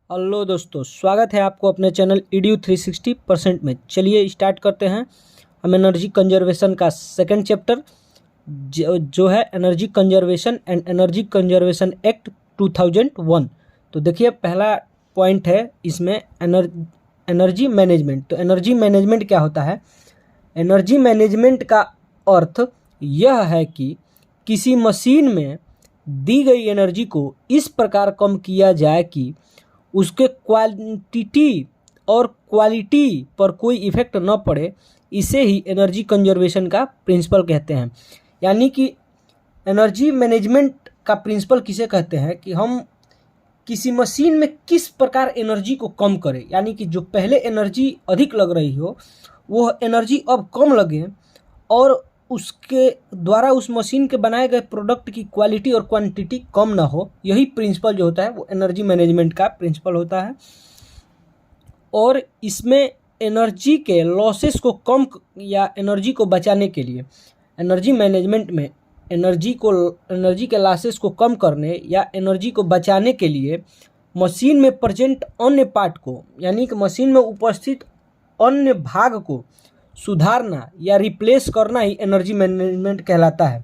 Hello दोस्तों, स्वागत है आपको अपने चैनल EDU 360% में। चलिए स्टार्ट करते हैं। हम एनर्जी कंजर्वेशन का सेकंड चैप्टर जो है energy conservation and energy conservation act 2001। तो देखिए, पहला पॉइंट है इसमें एनर्जी मैनेजमेंट। तो एनर्जी मैनेजमेंट क्या होता है? एनर्जी मैनेजमेंट का अर्थ यह है कि किसी मशीन में दी गई एनर्जी को इस प्रकार कम किया जाए कि उसके क्वांटिटी और क्वालिटी पर कोई इफ़ेक्ट न पड़े। इसे ही एनर्जी कंजर्वेशन का प्रिंसिपल कहते हैं। यानी कि एनर्जी मैनेजमेंट का प्रिंसिपल किसे कहते हैं कि हम किसी मशीन में किस प्रकार एनर्जी को कम करें। यानी कि जो पहले एनर्जी अधिक लग रही हो वो एनर्जी अब कम लगे और उसके द्वारा उस मशीन के बनाए गए प्रोडक्ट की क्वालिटी और क्वांटिटी कम ना हो। यही प्रिंसिपल जो होता है वो एनर्जी मैनेजमेंट का प्रिंसिपल होता है। और इसमें एनर्जी के लॉसेस को कम या एनर्जी को बचाने के लिए एनर्जी मैनेजमेंट में एनर्जी के लॉसेस को कम करने या एनर्जी को बचाने के लिए मशीन में प्रेजेंट अन्य पार्ट को, यानी कि मशीन में उपस्थित अन्य भाग को सुधारना या रिप्लेस करना ही एनर्जी मैनेजमेंट कहलाता है।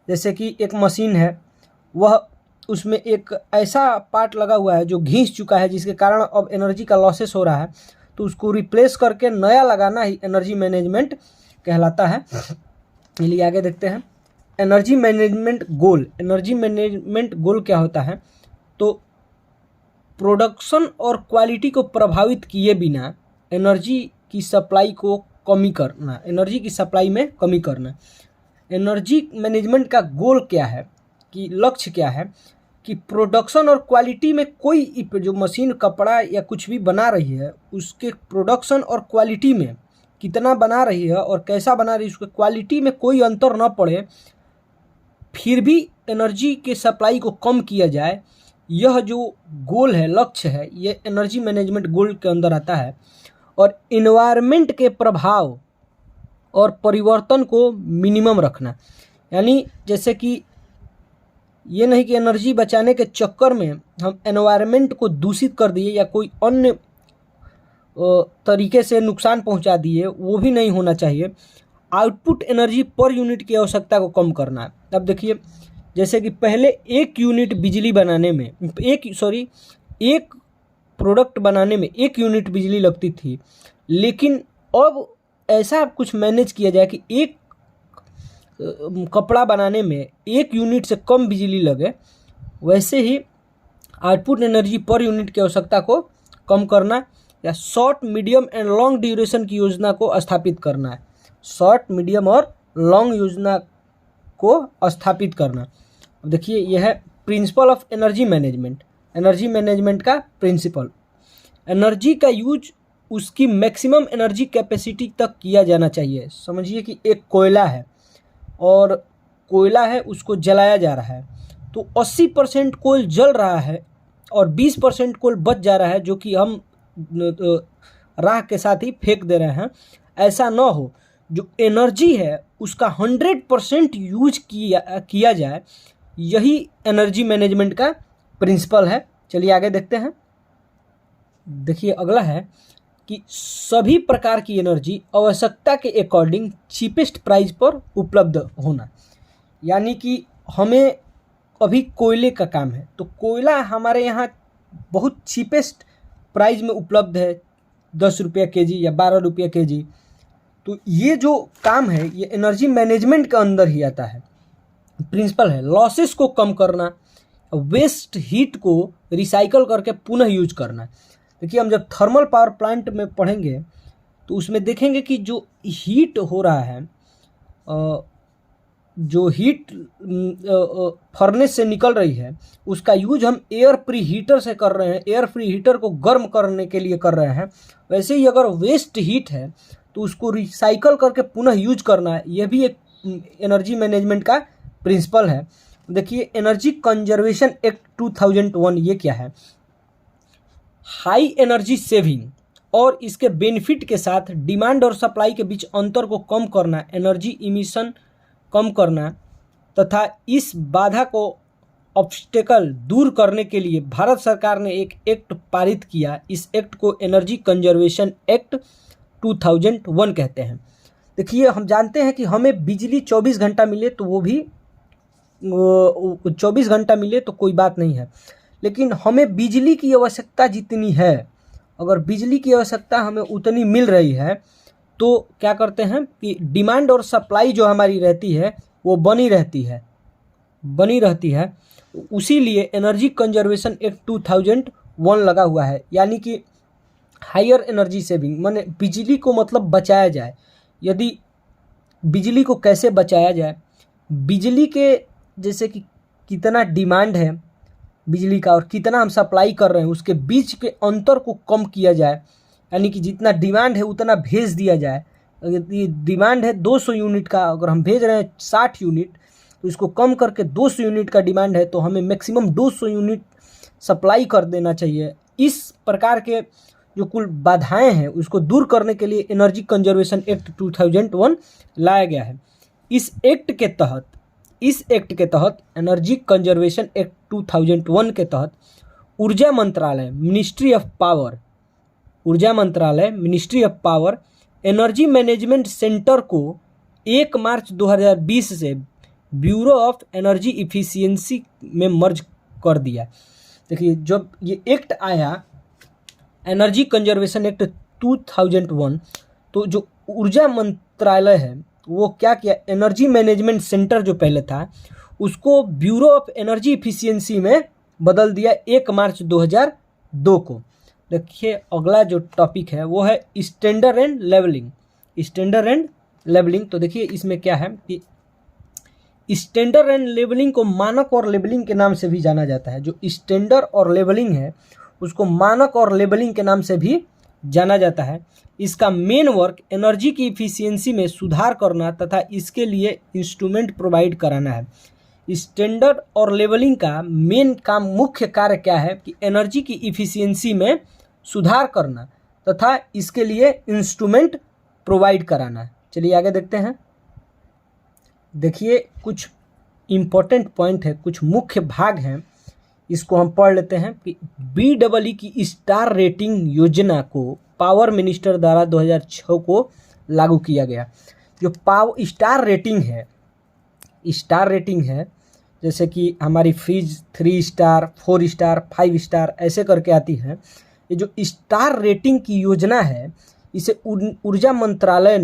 जैसे कि एक मशीन है, वह उसमें एक ऐसा पार्ट लगा हुआ है जो घिस चुका है, जिसके कारण अब एनर्जी का लॉसेस हो रहा है, तो उसको रिप्लेस करके नया लगाना ही एनर्जी मैनेजमेंट कहलाता है। चलिए आगे देखते हैं। एनर्जी मैनेजमेंट गोल। एनर्जी मैनेजमेंट गोल क्या होता है? तो प्रोडक्शन और क्वालिटी को प्रभावित किए बिना एनर्जी की सप्लाई को कमी करना, एनर्जी की सप्लाई में कमी करना। एनर्जी मैनेजमेंट का गोल क्या है कि लक्ष्य क्या है कि प्रोडक्शन और क्वालिटी में कोई, जो मशीन कपड़ा या कुछ भी बना रही है उसके प्रोडक्शन और क्वालिटी में कितना बना रही है और कैसा बना रही है, उसके क्वालिटी में कोई अंतर न पड़े, फिर भी एनर्जी के सप्लाई को कम किया जाए। यह जो गोल है, लक्ष्य है, ये एनर्जी मैनेजमेंट गोल के अंदर आता है। और इन्वायरमेंट के प्रभाव और परिवर्तन को मिनिमम रखना। यानी जैसे कि ये नहीं कि एनर्जी बचाने के चक्कर में हम एनवायरमेंट को दूषित कर दिए या कोई अन्य तरीके से नुकसान पहुंचा दिए, वो भी नहीं होना चाहिए। आउटपुट एनर्जी पर यूनिट की आवश्यकता को कम करना है। अब देखिए, जैसे कि पहले एक यूनिट बिजली बनाने में एक प्रोडक्ट बनाने में 1 यूनिट बिजली लगती थी, लेकिन अब ऐसा कुछ मैनेज किया जाए कि एक कपड़ा बनाने में 1 यूनिट से कम बिजली लगे। वैसे ही आउटपुट एनर्जी पर यूनिट की आवश्यकता को कम करना या short, medium and long duration की योजना को स्थापित करना है। शॉर्ट, मीडियम और लॉन्ग योजना को स्थापित करना। अब देखिए, यह है principle of energy management. Energy management का प्रिंसिपल, एनर्जी का यूज उसकी मैक्सिमम एनर्जी कैपेसिटी तक किया जाना चाहिए। समझिए कि एक कोयला है और कोयला है, उसको जलाया जा रहा है, तो 80% कोयल जल रहा है और 20% कोयल बच जा रहा है, जो कि हम राख के साथ ही फेंक दे रहे हैं। ऐसा ना हो, जो एनर्जी है उसका 100% यूज किया जाए। यही एनर्जी मैनेजमेंट का प्रिंसिपल है। चलिए आगे देखते हैं। देखिए, अगला है कि सभी प्रकार की एनर्जी आवश्यकता के अकॉर्डिंग चीपेस्ट प्राइस पर उपलब्ध होना। यानी कि हमें अभी कोयले का काम है, तो कोयला हमारे यहाँ बहुत चीपेस्ट प्राइस में उपलब्ध है, 10 रुपया केजी या 12 रुपया केजी। तो ये जो काम है ये एनर्जी मैनेजमेंट के अंदर ही आता है। प्रिंसिपल है लॉसेस को कम करना, वेस्ट हीट को रिसाइकल करके पुनः यूज करना। देखिए, हम जब थर्मल पावर प्लांट में पढ़ेंगे तो उसमें देखेंगे कि जो हीट हो रहा है, जो हीट फर्नेस से निकल रही है, उसका यूज हम एयर प्री हीटर से कर रहे हैं, एयर प्री हीटर को गर्म करने के लिए कर रहे हैं। वैसे ही अगर वेस्ट हीट है तो उसको रिसाइकल करके पुनः यूज करना है। यह भी एक एनर्जी मैनेजमेंट का प्रिंसिपल है। देखिए, एनर्जी कंजर्वेशन एक्ट 2001 ये क्या है? हाई एनर्जी सेविंग और इसके बेनिफिट के साथ डिमांड और सप्लाई के बीच अंतर को कम करना, एनर्जी इमिशन कम करना तथा इस बाधा को ऑब्स्टेकल दूर करने के लिए भारत सरकार ने एक एक्ट पारित किया। इस एक्ट को एनर्जी कंजर्वेशन एक्ट 2001 कहते हैं। देखिए, हम जानते हैं कि हमें बिजली 24 घंटा मिले तो वो भी 24 घंटा मिले तो कोई बात नहीं है, लेकिन हमें बिजली की आवश्यकता जितनी है, अगर बिजली की आवश्यकता हमें उतनी मिल रही है तो क्या करते हैं कि डिमांड और सप्लाई जो हमारी रहती है वो बनी रहती है। उसी लिए एनर्जी कंजर्वेशन एक्ट 2001 लगा हुआ है, यानी कि हायर एनर्जी सेविंग, माने बिजली को मतलब बचाया जाए। यदि बिजली को कैसे बचाया जाए, बिजली के जैसे कि कितना डिमांड है बिजली का और कितना हम सप्लाई कर रहे हैं, उसके बीच के अंतर को कम किया जाए, यानी कि जितना डिमांड है उतना भेज दिया जाए। यदि डिमांड है 200 यूनिट का, अगर हम भेज रहे हैं 60 यूनिट, तो इसको कम करके 200 यूनिट का डिमांड है तो हमें मैक्सिमम 200 यूनिट सप्लाई कर देना चाहिए। इस प्रकार के जो कुल बाधाएं हैं उसको दूर करने के लिए एनर्जी कंजर्वेशन एक्ट 2001 लाया गया है। इस एक्ट के तहत एनर्जी कंजर्वेशन एक्ट 2001 के तहत ऊर्जा मंत्रालय ministry of power energy management centre को 1 मार्च 2020 से ब्यूरो ऑफ एनर्जी इफिशियंसी में मर्ज कर दिया। देखिए, जब ये एक्ट आया एनर्जी कंजर्वेशन एक्ट 2001, तो जो ऊर्जा मंत्रालय है वो क्या किया, एनर्जी मैनेजमेंट सेंटर जो पहले था उसको ब्यूरो ऑफ एनर्जी इफिशियंसी में बदल दिया 1 मार्च 2002 को। देखिए, अगला जो टॉपिक है वो है स्टैंडर्ड एंड लेवलिंग। तो देखिए इसमें क्या है कि स्टैंडर्ड एंड लेवलिंग को मानक और लेबलिंग के नाम से भी जाना जाता है। जो स्टैंडर्ड और लेवलिंग है उसको मानक और लेबलिंग के नाम से भी जाना जाता है। इसका मेन वर्क एनर्जी की इफिशियंसी में सुधार करना तथा इसके लिए इंस्ट्रूमेंट प्रोवाइड कराना है। स्टैंडर्ड और लेवलिंग का मेन काम, मुख्य कार्य क्या है कि एनर्जी की इफिशियंसी में सुधार करना तथा इसके लिए इंस्ट्रूमेंट प्रोवाइड कराना। चलिए आगे देखते हैं। देखिए, कुछ इम्पोर्टेंट पॉइंट है, कुछ मुख्य भाग हैं, इसको हम पढ़ लेते हैं कि BEE की स्टार रेटिंग योजना को पावर मिनिस्टर द्वारा 2006 को लागू किया गया। जो स्टार रेटिंग है जैसे कि हमारी फ्रिज 3 स्टार, 4 स्टार, 5 स्टार ऐसे करके आती है। ये जो स्टार रेटिंग की योजना है इसे ऊर्जा मंत्रालय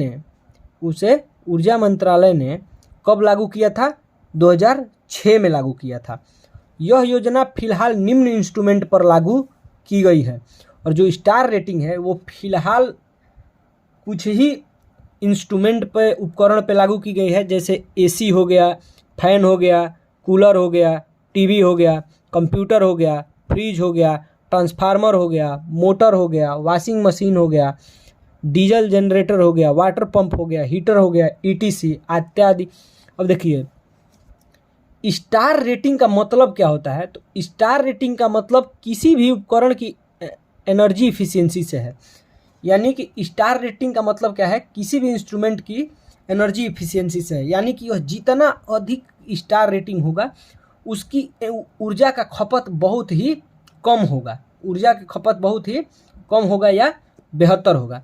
ने कब लागू किया था, 2006 में लागू किया था। यह योजना फिलहाल निम्न इंस्ट्रूमेंट पर लागू की गई है, और जो स्टार रेटिंग है वो फिलहाल कुछ ही इंस्ट्रूमेंट पे, उपकरण पे लागू की गई है, जैसे AC हो गया, फैन हो गया, कूलर हो गया, टीवी हो गया, कंप्यूटर हो गया, फ्रिज हो गया, ट्रांसफार्मर हो गया, मोटर हो गया, वॉशिंग मशीन हो गया, डीजल जनरेटर हो गया, वाटर पंप हो गया, हीटर हो गया, ETC इत्यादि। अब देखिए, स्टार रेटिंग का मतलब क्या होता है, तो स्टार रेटिंग का मतलब किसी भी उपकरण की एनर्जी इफिशियंसी से है। यानी कि स्टार रेटिंग का मतलब क्या है, किसी भी इंस्ट्रूमेंट की एनर्जी इफिशियंसी से है, यानी कि वह जितना अधिक स्टार रेटिंग होगा उसकी ऊर्जा का खपत बहुत ही कम होगा, या बेहतर होगा।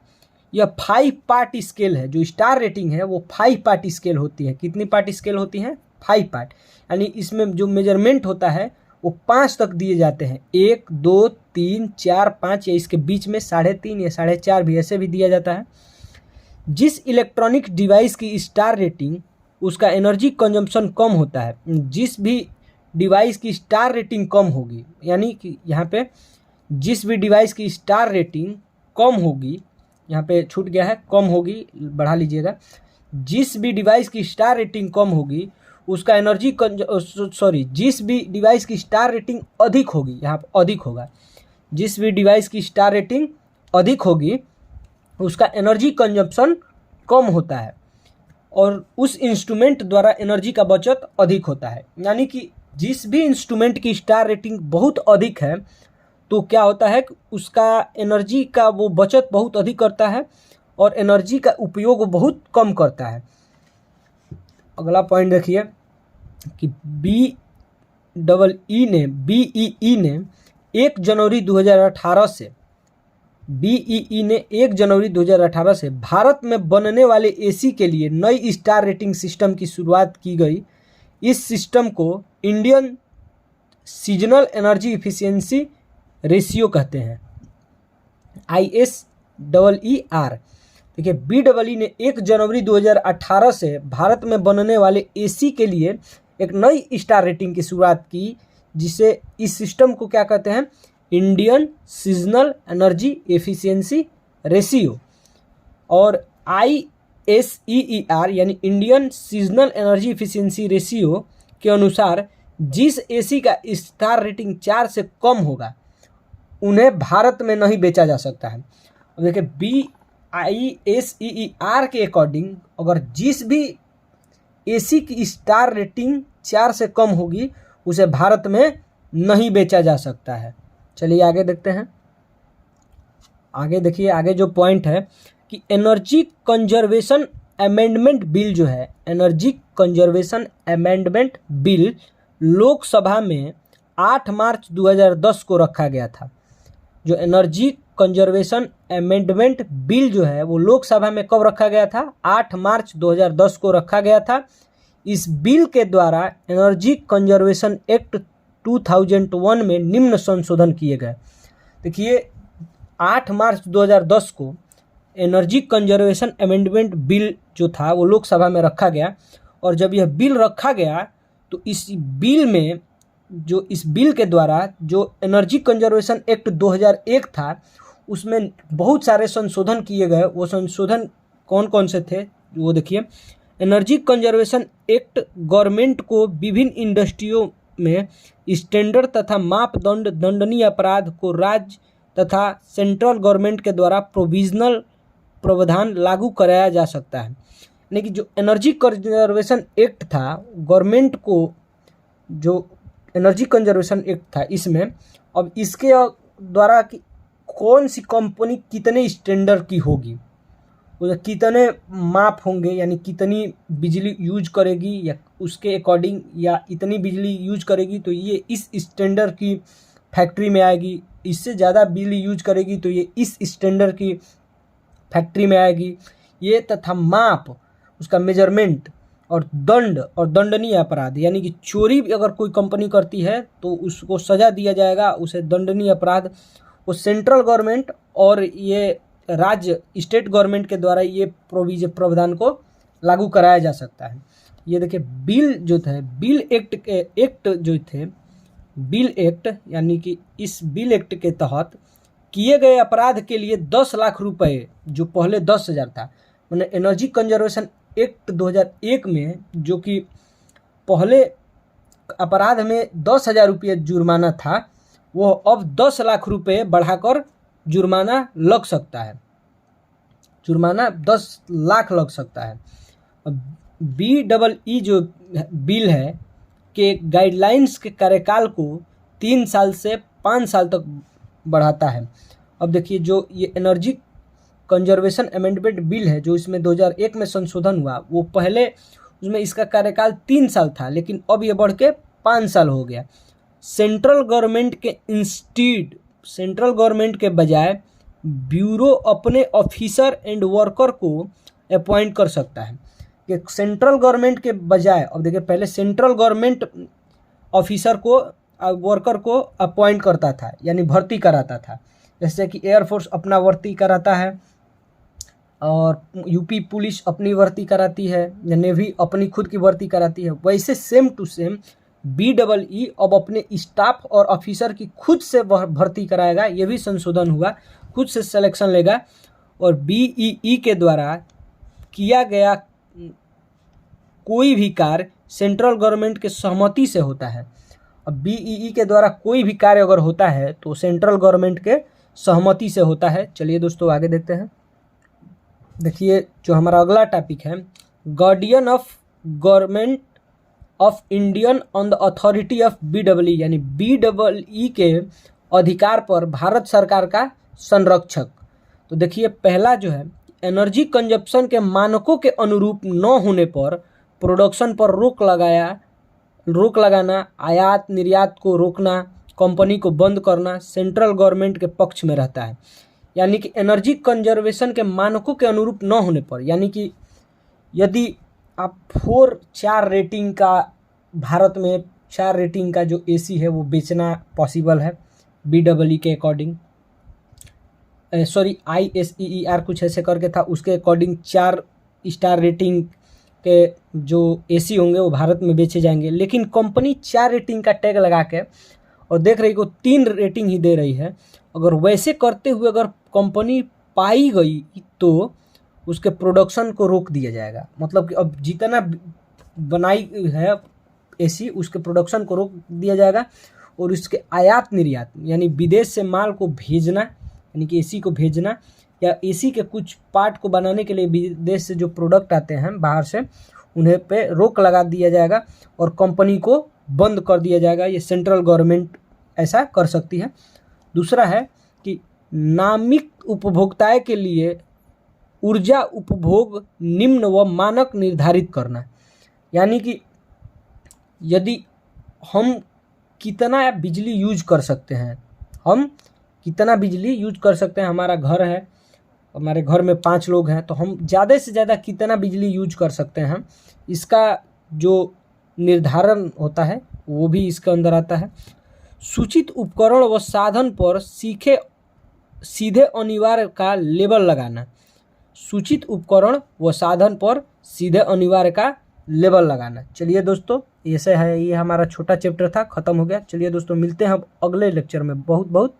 यह 5 पार्ट स्केल है। जो स्टार रेटिंग है वो 5 पार्ट स्केल होती है। कितनी पार्ट स्केल होती हैं, 5 पार्ट। यानी इसमें जो मेजरमेंट होता है वो 5 तक दिए जाते हैं, 1, 2, 3, 4, 5, या इसके बीच में 3.5 या 4.5 भी ऐसे भी दिया जाता है। जिस इलेक्ट्रॉनिक डिवाइस की स्टार रेटिंग, उसका एनर्जी कंजम्पशन कम होता है। जिस भी डिवाइस की स्टार रेटिंग कम होगी, यानी कि यहाँ पे जिस भी डिवाइस की स्टार रेटिंग कम होगी, यहाँ पे छूट गया है, कम होगी, बढ़ा लीजिएगा। जिस भी डिवाइस की स्टार रेटिंग कम होगी उसका जिस भी डिवाइस की स्टार रेटिंग अधिक होगी, यहाँ पे अधिक होगा, जिस भी डिवाइस की स्टार रेटिंग अधिक होगी उसका एनर्जी कंजम्पशन कम होता है और उस इंस्ट्रूमेंट द्वारा एनर्जी का बचत अधिक होता है। यानी कि जिस भी इंस्ट्रूमेंट की स्टार रेटिंग बहुत अधिक है तो क्या होता है कि उसका एनर्जी का वो बचत बहुत अधिक करता है और एनर्जी का उपयोग बहुत कम करता है। अगला पॉइंट देखिए कि बीईई ने 1 जनवरी 2018 से बीईई ने 1 जनवरी 2018 से भारत में बनने वाले एसी के लिए नई स्टार रेटिंग सिस्टम की शुरुआत की गई। इस सिस्टम को Indian seasonal energy efficiency ratio कहते हैं, ISEER। देखिए BEE ने 1 जनवरी 2018 से भारत में बनने वाले एसी के लिए एक नई स्टार रेटिंग की शुरुआत की, जिसे इस सिस्टम को क्या कहते हैं, Indian seasonal energy efficiency ratio. और ISEER यानी Indian seasonal energy efficiency ratio के अनुसार जिस एसी का स्टार रेटिंग 4 से कम होगा उन्हें भारत में नहीं बेचा जा सकता है। अब देखिए ISEER के अकॉर्डिंग अगर जिस भी एसी की स्टार रेटिंग 4 से कम होगी उसे भारत में नहीं बेचा जा सकता है। चलिए आगे देखते हैं। आगे देखिए, आगे जो पॉइंट है कि एनर्जी कंजर्वेशन अमेंडमेंट बिल जो है, energy conservation amendment bill Lok Sabha में 8 मार्च 2010 को रखा गया था। जो एनर्जी कंजर्वेशन अमेंडमेंट बिल जो है वो लोकसभा में कब रखा गया था, 8 मार्च 2010 को रखा गया था। इस बिल के द्वारा एनर्जी कंजर्वेशन एक्ट 2001 में निम्न संशोधन किए गए। देखिए 8 मार्च 2010 को एनर्जी कंजर्वेशन अमेंडमेंट बिल जो था वो लोकसभा में रखा गया, और जब यह बिल रखा गया तो इस बिल के द्वारा जो एनर्जी कंजर्वेशन एक्ट 2001 था उसमें बहुत सारे संशोधन किए गए। वो संशोधन कौन कौन से थे वो देखिए। एनर्जी कंजर्वेशन एक्ट गवर्नमेंट को विभिन्न इंडस्ट्रियों में स्टैंडर्ड तथा मापदंड दंडनीय अपराध को राज्य तथा सेंट्रल गवर्नमेंट के द्वारा प्रोविजनल प्रावधान लागू कराया जा सकता है। यानी कि जो एनर्जी कंजर्वेशन एक्ट था, गवर्नमेंट को जो एनर्जी कंजर्वेशन एक्ट था इसमें, अब इसके द्वारा कि कौन सी कंपनी कितने स्टैंडर्ड की होगी, कितने माप होंगे, यानी कितनी बिजली यूज करेगी या उसके अकॉर्डिंग, या इतनी बिजली यूज करेगी तो ये इस स्टैंडर्ड की फैक्ट्री में आएगी, इससे ज़्यादा बिजली यूज करेगी तो ये इस स्टैंडर्ड की फैक्ट्री में आएगी। ये तथा माप, उसका मेजरमेंट और दंड और दंडनीय अपराध, यानी कि चोरी अगर कोई कंपनी करती है तो उसको सज़ा दिया जाएगा, उसे दंडनीय अपराध, वो सेंट्रल गवर्नमेंट और ये राज्य स्टेट गवर्नमेंट के द्वारा ये प्रावधान को लागू कराया जा सकता है। ये देखिए बिल जो थे, बिल एक्ट यानी कि इस बिल एक्ट के तहत किए गए अपराध के लिए 10 लाख रुपए, जो पहले 10,000 था, मैंने एनर्जी कंजर्वेशन एक्ट 2001 में जो कि पहले अपराध में 10,000 रुपये जुर्माना था, वो अब 10 लाख रुपये बढ़ाकर जुर्माना लग सकता है, जुर्माना 10 लाख लग सकता है। BEE जो बिल है के गाइडलाइंस के कार्यकाल को 3 साल से 5 साल तक बढ़ाता है। अब देखिए जो ये एनर्जी कंजर्वेशन अमेंडमेंट बिल है जो इसमें 2001 में संशोधन हुआ, वो पहले उसमें इसका कार्यकाल 3 साल था, लेकिन अब ये बढ़ के 5 साल हो गया। सेंट्रल गवर्नमेंट के बजाय ब्यूरो अपने ऑफिसर एंड वर्कर को अपॉइंट कर सकता है। कि सेंट्रल गवर्नमेंट के बजाय, अब देखिए पहले सेंट्रल गवर्नमेंट ऑफिसर को वर्कर को अपॉइंट करता था, यानी भर्ती कराता था, जैसे कि एयरफोर्स अपना भर्ती कराता है और यूपी पुलिस अपनी भर्ती कराती है, या नेवी अपनी खुद की भर्ती कराती है। वैसे सेम टू सेम BEE अब अपने स्टाफ और ऑफिसर की खुद से भर्ती कराएगा। ये भी संशोधन हुआ, खुद से सिलेक्शन लेगा, और BEE के द्वारा किया गया कोई भी कार्य सेंट्रल गवर्नमेंट के सहमति से होता है। अब BEE के द्वारा कोई भी कार्य अगर होता है तो सेंट्रल गवर्नमेंट के सहमति से होता है। चलिए दोस्तों आगे देखते हैं। देखिए जो हमारा अगला टॉपिक है, guardian of government of Indian on the authority of BEE, यानी BEE के अधिकार पर भारत सरकार का संरक्षक। तो देखिए पहला जो है, एनर्जी कंजप्शन के मानकों के अनुरूप न होने पर प्रोडक्शन पर रोक रोक लगाना, आयात निर्यात को रोकना, कंपनी को बंद करना सेंट्रल गवर्नमेंट के पक्ष में रहता है। यानी कि एनर्जी कंजर्वेशन के मानकों के अनुरूप न होने पर, यानी कि यदि आप 4 रेटिंग का, भारत में 4 रेटिंग का जो एसी है वो बेचना पॉसिबल है BEE के अकॉर्डिंग, सॉरी ISEER कुछ ऐसे करके था, उसके अकॉर्डिंग 4 स्टार रेटिंग के जो एसी होंगे वो भारत में बेचे जाएंगे। लेकिन कंपनी 4 रेटिंग का टैग लगा के और देख रही को 3 रेटिंग ही दे रही है। अगर वैसे करते हुए अगर कंपनी पाई गई तो उसके प्रोडक्शन को रोक दिया जाएगा। मतलब कि अब जितना बनाई है एसी उसके प्रोडक्शन को रोक दिया जाएगा और उसके आयात निर्यात यानी विदेश से माल को भेजना, यानी कि एसी को भेजना या एसी के कुछ पार्ट को बनाने के लिए विदेश से जो प्रोडक्ट आते हैं बाहर से, उन्हें पे रोक लगा दिया जाएगा और कंपनी को बंद कर दिया जाएगा। ये सेंट्रल गवर्नमेंट ऐसा कर सकती है। दूसरा है कि नामित उपभोक्ताओं के लिए ऊर्जा उपभोग निम्न व मानक निर्धारित करना, यानी कि यदि हम कितना बिजली यूज कर सकते हैं, हम कितना बिजली यूज कर सकते हैं, हमारा घर है, हमारे घर में 5 लोग हैं तो हम ज़्यादा से ज़्यादा कितना बिजली यूज कर सकते हैं, इसका जो निर्धारण होता है वो भी इसके अंदर आता है। सूचित उपकरण व साधन पर सीधे अनिवार्य का लेबल लगाना, सूचित उपकरण व साधन पर सीधे अनिवार्य का लेबल लगाना। चलिए दोस्तों, ऐसे है, ये हमारा छोटा चैप्टर था, ख़त्म हो गया। चलिए दोस्तों, मिलते हैं अब अगले लेक्चर में। बहुत बहुत